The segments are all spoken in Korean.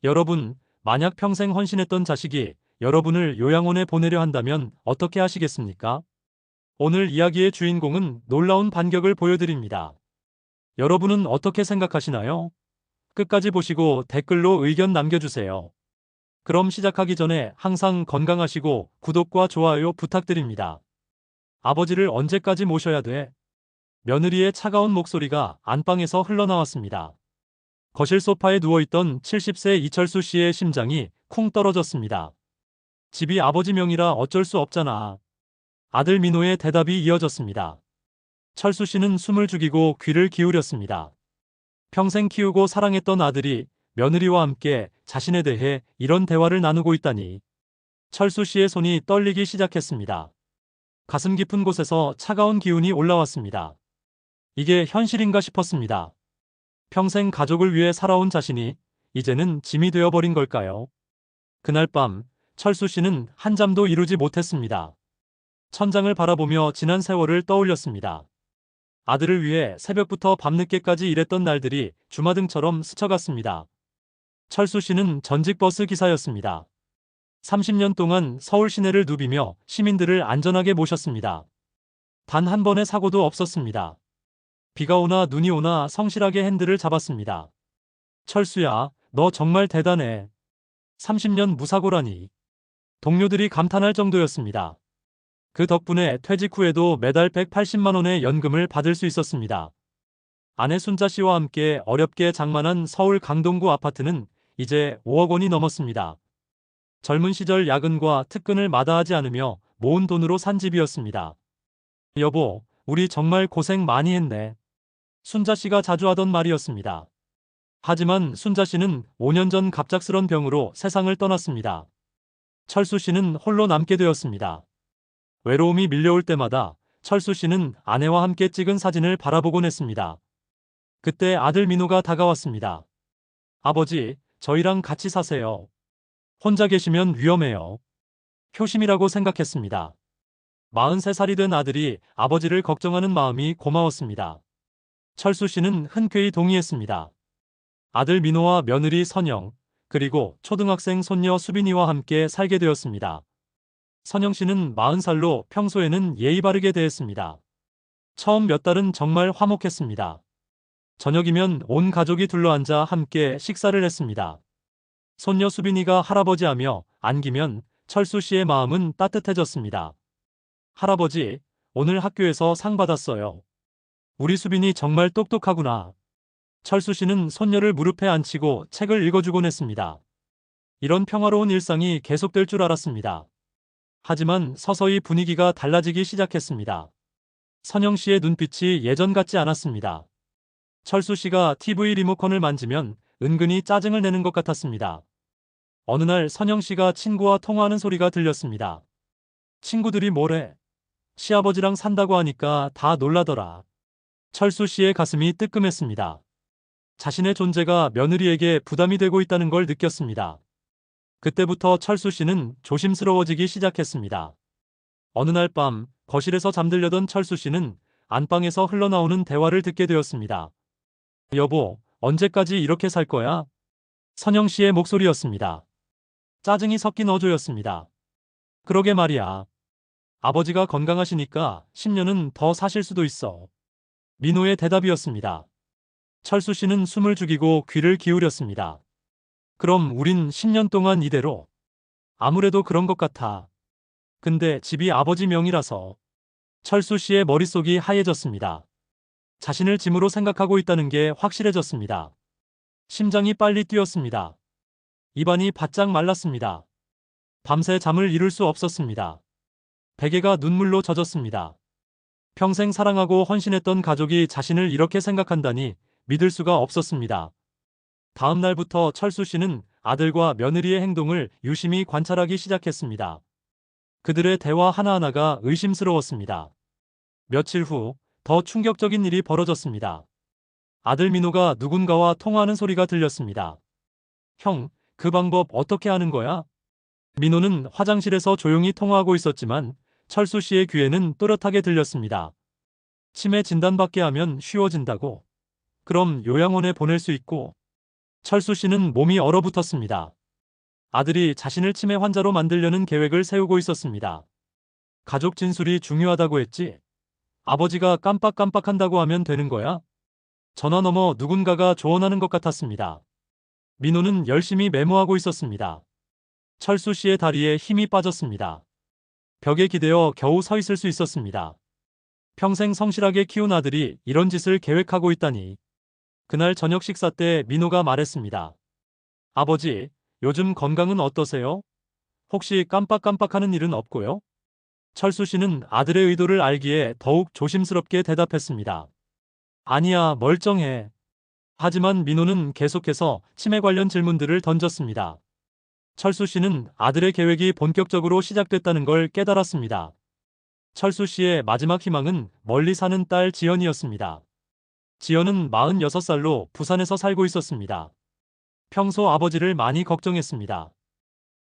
여러분, 만약 평생 헌신했던 자식이 여러분을 요양원에 보내려 한다면 어떻게 하시겠습니까? 오늘 이야기의 주인공은 놀라운 반격을 보여드립니다. 여러분은 어떻게 생각하시나요? 끝까지 보시고 댓글로 의견 남겨주세요. 그럼 시작하기 전에 항상 건강하시고 구독과 좋아요 부탁드립니다. 아버지를 언제까지 모셔야 돼? 며느리의 차가운 목소리가 안방에서 흘러나왔습니다. 거실 소파에 누워있던 70세 이철수 씨의 심장이 쿵 떨어졌습니다. 집이 아버지 명이라 어쩔 수 없잖아. 아들 민호의 대답이 이어졌습니다. 철수 씨는 숨을 죽이고 귀를 기울였습니다. 평생 키우고 사랑했던 아들이 며느리와 함께 자신에 대해 이런 대화를 나누고 있다니. 철수 씨의 손이 떨리기 시작했습니다. 가슴 깊은 곳에서 차가운 기운이 올라왔습니다. 이게 현실인가 싶었습니다. 평생 가족을 위해 살아온 자신이 이제는 짐이 되어버린 걸까요? 그날 밤 철수 씨는 한잠도 이루지 못했습니다. 천장을 바라보며 지난 세월을 떠올렸습니다. 아들을 위해 새벽부터 밤늦게까지 일했던 날들이 주마등처럼 스쳐갔습니다. 철수 씨는 전직 버스 기사였습니다. 30년 동안 서울 시내를 누비며 시민들을 안전하게 모셨습니다. 단 한 번의 사고도 없었습니다. 비가 오나 눈이 오나 성실하게 핸들을 잡았습니다. 철수야, 너 정말 대단해. 30년 무사고라니. 동료들이 감탄할 정도였습니다. 그 덕분에 퇴직 후에도 매달 180만 원의 연금을 받을 수 있었습니다. 아내 순자 씨와 함께 어렵게 장만한 서울 강동구 아파트는 이제 5억 원이 넘었습니다. 젊은 시절 야근과 특근을 마다하지 않으며 모은 돈으로 산 집이었습니다. 여보, 우리 정말 고생 많이 했네. 순자 씨가 자주 하던 말이었습니다. 하지만 순자 씨는 5년 전 갑작스런 병으로 세상을 떠났습니다. 철수 씨는 홀로 남게 되었습니다. 외로움이 밀려올 때마다 철수 씨는 아내와 함께 찍은 사진을 바라보곤 했습니다. 그때 아들 민호가 다가왔습니다. 아버지, 저희랑 같이 사세요. 혼자 계시면 위험해요. 효심이라고 생각했습니다. 43살이 된 아들이 아버지를 걱정하는 마음이 고마웠습니다. 철수 씨는 흔쾌히 동의했습니다. 아들 민호와 며느리 선영, 그리고 초등학생 손녀 수빈이와 함께 살게 되었습니다. 선영 씨는 40살로 평소에는 예의 바르게 대했습니다. 처음 몇 달은 정말 화목했습니다. 저녁이면 온 가족이 둘러앉아 함께 식사를 했습니다. 손녀 수빈이가 할아버지하며 안기면 철수 씨의 마음은 따뜻해졌습니다. 할아버지, 오늘 학교에서 상 받았어요. 우리 수빈이 정말 똑똑하구나. 철수 씨는 손녀를 무릎에 앉히고 책을 읽어주곤 했습니다. 이런 평화로운 일상이 계속될 줄 알았습니다. 하지만 서서히 분위기가 달라지기 시작했습니다. 선영 씨의 눈빛이 예전 같지 않았습니다. 철수 씨가 TV 리모컨을 만지면 은근히 짜증을 내는 것 같았습니다. 어느 날 선영 씨가 친구와 통화하는 소리가 들렸습니다. 친구들이 뭐래? 시아버지랑 산다고 하니까 다 놀라더라. 철수 씨의 가슴이 뜨끔했습니다. 자신의 존재가 며느리에게 부담이 되고 있다는 걸 느꼈습니다. 그때부터 철수 씨는 조심스러워지기 시작했습니다. 어느 날 밤 거실에서 잠들려던 철수 씨는 안방에서 흘러나오는 대화를 듣게 되었습니다. 여보, 언제까지 이렇게 살 거야? 선영 씨의 목소리였습니다. 짜증이 섞인 어조였습니다. 그러게 말이야. 아버지가 건강하시니까 10년은 더 사실 수도 있어. 민호의 대답이었습니다. 철수 씨는 숨을 죽이고 귀를 기울였습니다. 그럼 우린 10년 동안 이대로. 아무래도 그런 것 같아. 근데 집이 아버지 명이라서. 철수 씨의 머릿속이 하얘졌습니다. 자신을 짐으로 생각하고 있다는 게 확실해졌습니다. 심장이 빨리 뛰었습니다. 입안이 바짝 말랐습니다. 밤새 잠을 이룰 수 없었습니다. 베개가 눈물로 젖었습니다. 평생 사랑하고 헌신했던 가족이 자신을 이렇게 생각한다니 믿을 수가 없었습니다. 다음 날부터 철수 씨는 아들과 며느리의 행동을 유심히 관찰하기 시작했습니다. 그들의 대화 하나하나가 의심스러웠습니다. 며칠 후 더 충격적인 일이 벌어졌습니다. 아들 민호가 누군가와 통화하는 소리가 들렸습니다. 형, 그 방법 어떻게 하는 거야? 민호는 화장실에서 조용히 통화하고 있었지만 철수 씨의 귀에는 또렷하게 들렸습니다. 치매 진단받게 하면 쉬워진다고. 그럼 요양원에 보낼 수 있고. 철수 씨는 몸이 얼어붙었습니다. 아들이 자신을 치매 환자로 만들려는 계획을 세우고 있었습니다. 가족 진술이 중요하다고 했지? 아버지가 깜빡깜빡한다고 하면 되는 거야? 전화 너머 누군가가 조언하는 것 같았습니다. 민호는 열심히 메모하고 있었습니다. 철수 씨의 다리에 힘이 빠졌습니다. 벽에 기대어 겨우 서 있을 수 있었습니다. 평생 성실하게 키운 아들이 이런 짓을 계획하고 있다니. 그날 저녁 식사 때 민호가 말했습니다. 아버지, 요즘 건강은 어떠세요? 혹시 깜빡깜빡하는 일은 없고요? 철수 씨는 아들의 의도를 알기에 더욱 조심스럽게 대답했습니다. 아니야, 멀쩡해. 하지만 민호는 계속해서 치매 관련 질문들을 던졌습니다. 철수 씨는 아들의 계획이 본격적으로 시작됐다는 걸 깨달았습니다. 철수 씨의 마지막 희망은 멀리 사는 딸 지연이었습니다. 지연은 46살로 부산에서 살고 있었습니다. 평소 아버지를 많이 걱정했습니다.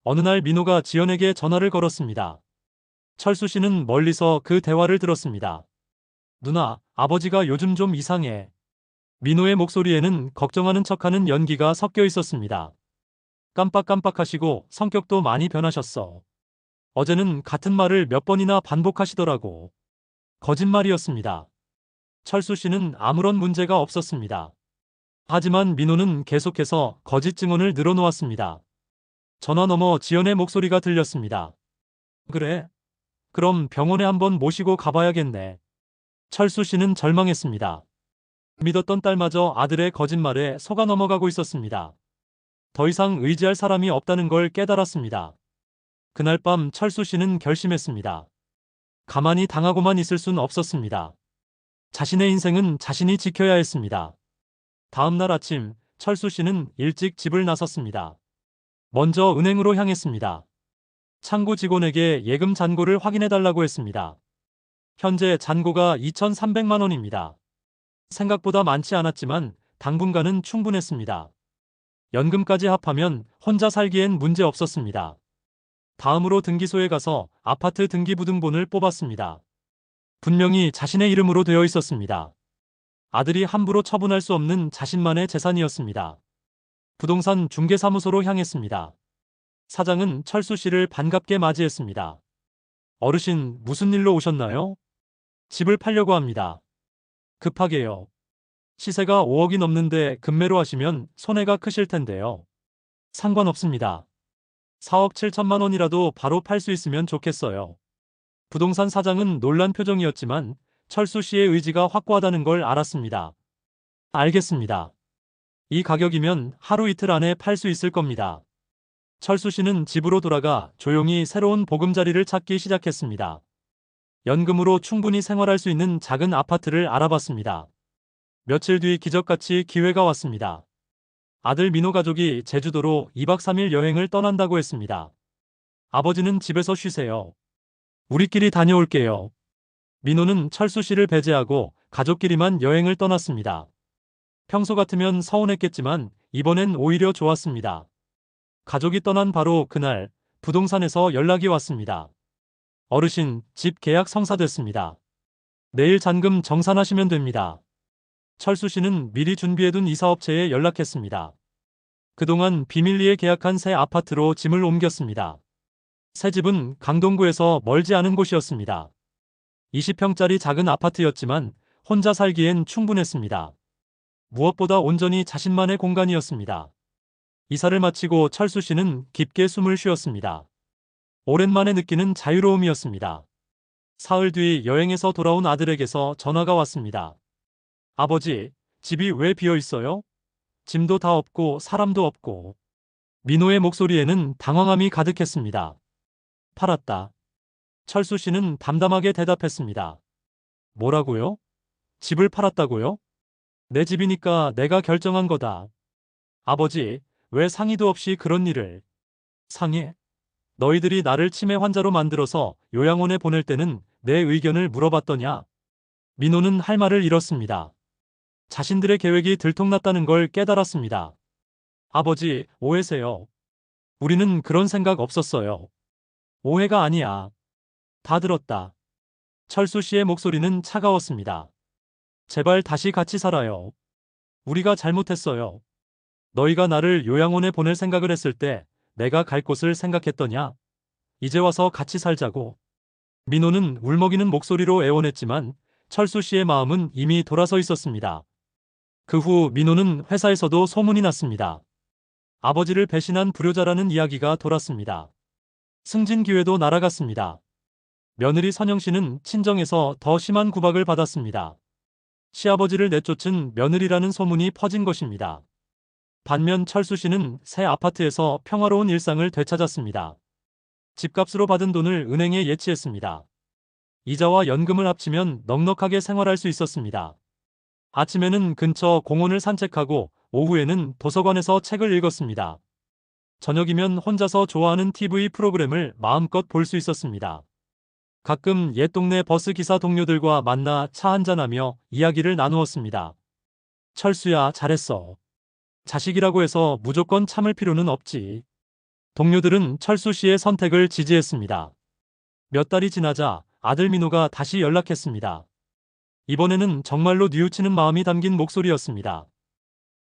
어느 날 민호가 지연에게 전화를 걸었습니다. 철수 씨는 멀리서 그 대화를 들었습니다. 누나, 아버지가 요즘 좀 이상해. 민호의 목소리에는 걱정하는 척하는 연기가 섞여 있었습니다. 깜빡깜빡하시고 성격도 많이 변하셨어. 어제는 같은 말을 몇 번이나 반복하시더라고. 거짓말이었습니다. 철수 씨는 아무런 문제가 없었습니다. 하지만 민호는 계속해서 거짓 증언을 늘어놓았습니다. 전화 너머 지연의 목소리가 들렸습니다. 그래? 그럼 병원에 한번 모시고 가봐야겠네. 철수 씨는 절망했습니다. 믿었던 딸마저 아들의 거짓말에 속아 넘어가고 있었습니다. 더 이상 의지할 사람이 없다는 걸 깨달았습니다. 그날 밤 철수 씨는 결심했습니다. 가만히 당하고만 있을 순 없었습니다. 자신의 인생은 자신이 지켜야 했습니다. 다음 날 아침, 철수 씨는 일찍 집을 나섰습니다. 먼저 은행으로 향했습니다. 창구 직원에게 예금 잔고를 확인해달라고 했습니다. 현재 잔고가 2,300만 원입니다. 생각보다 많지 않았지만 당분간은 충분했습니다. 연금까지 합하면 혼자 살기엔 문제 없었습니다. 다음으로 등기소에 가서 아파트 등기부등본을 뽑았습니다. 분명히 자신의 이름으로 되어 있었습니다. 아들이 함부로 처분할 수 없는 자신만의 재산이었습니다. 부동산 중개사무소로 향했습니다. 사장은 철수 씨를 반갑게 맞이했습니다. 어르신, 무슨 일로 오셨나요? 집을 팔려고 합니다. 급하게요. 시세가 5억이 넘는데 급매로 하시면 손해가 크실 텐데요. 상관없습니다. 4억 7천만 원이라도 바로 팔 수 있으면 좋겠어요. 부동산 사장은 놀란 표정이었지만 철수 씨의 의지가 확고하다는 걸 알았습니다. 알겠습니다. 이 가격이면 하루 이틀 안에 팔 수 있을 겁니다. 철수 씨는 집으로 돌아가 조용히 새로운 보금자리를 찾기 시작했습니다. 연금으로 충분히 생활할 수 있는 작은 아파트를 알아봤습니다. 며칠 뒤 기적같이 기회가 왔습니다. 아들 민호 가족이 제주도로 2박 3일 여행을 떠난다고 했습니다. 아버지는 집에서 쉬세요. 우리끼리 다녀올게요. 민호는 철수 씨를 배제하고 가족끼리만 여행을 떠났습니다. 평소 같으면 서운했겠지만 이번엔 오히려 좋았습니다. 가족이 떠난 바로 그날 부동산에서 연락이 왔습니다. 어르신, 집 계약 성사됐습니다. 내일 잔금 정산하시면 됩니다. 철수 씨는 미리 준비해둔 이사업체에 연락했습니다. 그동안 비밀리에 계약한 새 아파트로 짐을 옮겼습니다. 새 집은 강동구에서 멀지 않은 곳이었습니다. 20평짜리 작은 아파트였지만 혼자 살기엔 충분했습니다. 무엇보다 온전히 자신만의 공간이었습니다. 이사를 마치고 철수 씨는 깊게 숨을 쉬었습니다. 오랜만에 느끼는 자유로움이었습니다. 사흘 뒤 여행에서 돌아온 아들에게서 전화가 왔습니다. 아버지, 집이 왜 비어 있어요? 짐도 다 없고 사람도 없고. 민호의 목소리에는 당황함이 가득했습니다. 팔았다. 철수 씨는 담담하게 대답했습니다. 뭐라고요? 집을 팔았다고요? 내 집이니까 내가 결정한 거다. 아버지, 왜 상의도 없이 그런 일을. 상의? 너희들이 나를 치매 환자로 만들어서 요양원에 보낼 때는 내 의견을 물어봤더냐? 민호는 할 말을 잃었습니다. 자신들의 계획이 들통났다는 걸 깨달았습니다. 아버지, 오해세요. 우리는 그런 생각 없었어요. 오해가 아니야. 다 들었다. 철수 씨의 목소리는 차가웠습니다. 제발 다시 같이 살아요. 우리가 잘못했어요. 너희가 나를 요양원에 보낼 생각을 했을 때 내가 갈 곳을 생각했더냐? 이제 와서 같이 살자고. 민호는 울먹이는 목소리로 애원했지만 철수 씨의 마음은 이미 돌아서 있었습니다. 그 후 민호는 회사에서도 소문이 났습니다. 아버지를 배신한 불효자라는 이야기가 돌았습니다. 승진 기회도 날아갔습니다. 며느리 선영 씨는 친정에서 더 심한 구박을 받았습니다. 시아버지를 내쫓은 며느리라는 소문이 퍼진 것입니다. 반면 철수 씨는 새 아파트에서 평화로운 일상을 되찾았습니다. 집값으로 받은 돈을 은행에 예치했습니다. 이자와 연금을 합치면 넉넉하게 생활할 수 있었습니다. 아침에는 근처 공원을 산책하고 오후에는 도서관에서 책을 읽었습니다. 저녁이면 혼자서 좋아하는 TV 프로그램을 마음껏 볼 수 있었습니다. 가끔 옛 동네 버스 기사 동료들과 만나 차 한잔하며 이야기를 나누었습니다. 철수야, 잘했어. 자식이라고 해서 무조건 참을 필요는 없지. 동료들은 철수 씨의 선택을 지지했습니다. 몇 달이 지나자 아들 민호가 다시 연락했습니다. 이번에는 정말로 뉘우치는 마음이 담긴 목소리였습니다.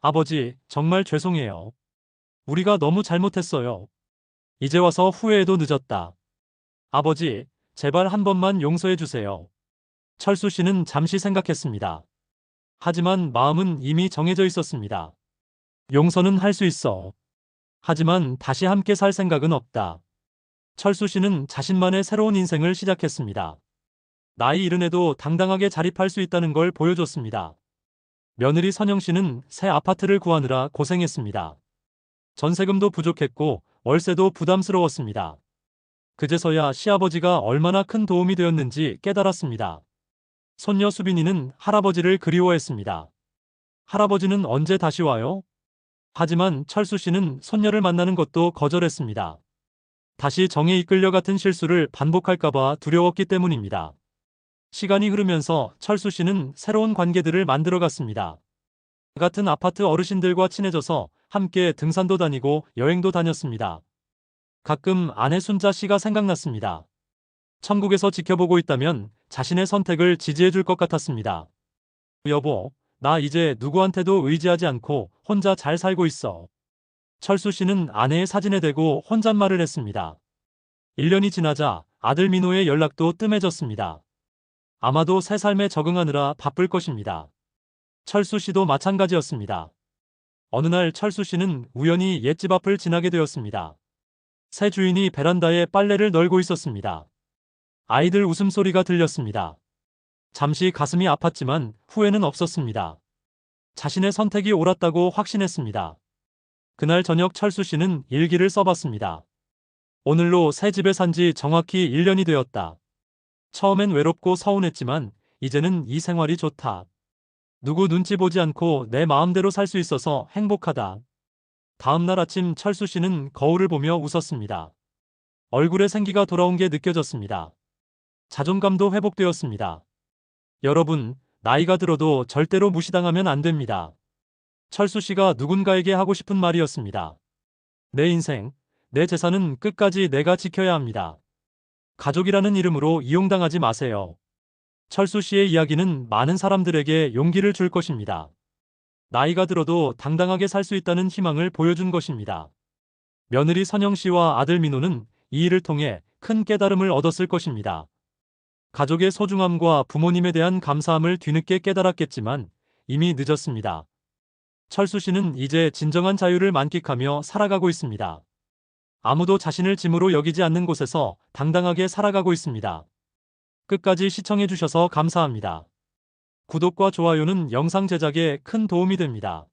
아버지, 정말 죄송해요. 우리가 너무 잘못했어요. 이제 와서 후회해도 늦었다. 아버지, 제발 한 번만 용서해 주세요. 철수 씨는 잠시 생각했습니다. 하지만 마음은 이미 정해져 있었습니다. 용서는 할 수 있어. 하지만 다시 함께 살 생각은 없다. 철수 씨는 자신만의 새로운 인생을 시작했습니다. 나이 70에도 당당하게 자립할 수 있다는 걸 보여줬습니다. 며느리 선영 씨는 새 아파트를 구하느라 고생했습니다. 전세금도 부족했고 월세도 부담스러웠습니다. 그제서야 시아버지가 얼마나 큰 도움이 되었는지 깨달았습니다. 손녀 수빈이는 할아버지를 그리워했습니다. 할아버지는 언제 다시 와요? 하지만 철수 씨는 손녀를 만나는 것도 거절했습니다. 다시 정에 이끌려 같은 실수를 반복할까봐 두려웠기 때문입니다. 시간이 흐르면서 철수 씨는 새로운 관계들을 만들어갔습니다. 같은 아파트 어르신들과 친해져서 함께 등산도 다니고 여행도 다녔습니다. 가끔 아내 순자 씨가 생각났습니다. 천국에서 지켜보고 있다면 자신의 선택을 지지해줄 것 같았습니다. 여보, 나 이제 누구한테도 의지하지 않고 혼자 잘 살고 있어. 철수 씨는 아내의 사진에 대고 혼잣말을 했습니다. 1년이 지나자 아들 민호의 연락도 뜸해졌습니다. 아마도 새 삶에 적응하느라 바쁠 것입니다. 철수 씨도 마찬가지였습니다. 어느 날 철수 씨는 우연히 옛집 앞을 지나게 되었습니다. 새 주인이 베란다에 빨래를 널고 있었습니다. 아이들 웃음소리가 들렸습니다. 잠시 가슴이 아팠지만 후회는 없었습니다. 자신의 선택이 옳았다고 확신했습니다. 그날 저녁 철수 씨는 일기를 써봤습니다. 오늘로 새 집에 산 지 정확히 1년이 되었다. 처음엔 외롭고 서운했지만 이제는 이 생활이 좋다. 누구 눈치 보지 않고 내 마음대로 살 수 있어서 행복하다. 다음 날 아침 철수 씨는 거울을 보며 웃었습니다. 얼굴에 생기가 돌아온 게 느껴졌습니다. 자존감도 회복되었습니다. 여러분, 나이가 들어도 절대로 무시당하면 안 됩니다. 철수 씨가 누군가에게 하고 싶은 말이었습니다. 내 인생, 내 재산은 끝까지 내가 지켜야 합니다. 가족이라는 이름으로 이용당하지 마세요. 철수 씨의 이야기는 많은 사람들에게 용기를 줄 것입니다. 나이가 들어도 당당하게 살 수 있다는 희망을 보여준 것입니다. 며느리 선영 씨와 아들 민호는 이 일을 통해 큰 깨달음을 얻었을 것입니다. 가족의 소중함과 부모님에 대한 감사함을 뒤늦게 깨달았겠지만 이미 늦었습니다. 철수 씨는 이제 진정한 자유를 만끽하며 살아가고 있습니다. 아무도 자신을 짐으로 여기지 않는 곳에서 당당하게 살아가고 있습니다. 끝까지 시청해주셔서 감사합니다. 구독과 좋아요는 영상 제작에 큰 도움이 됩니다.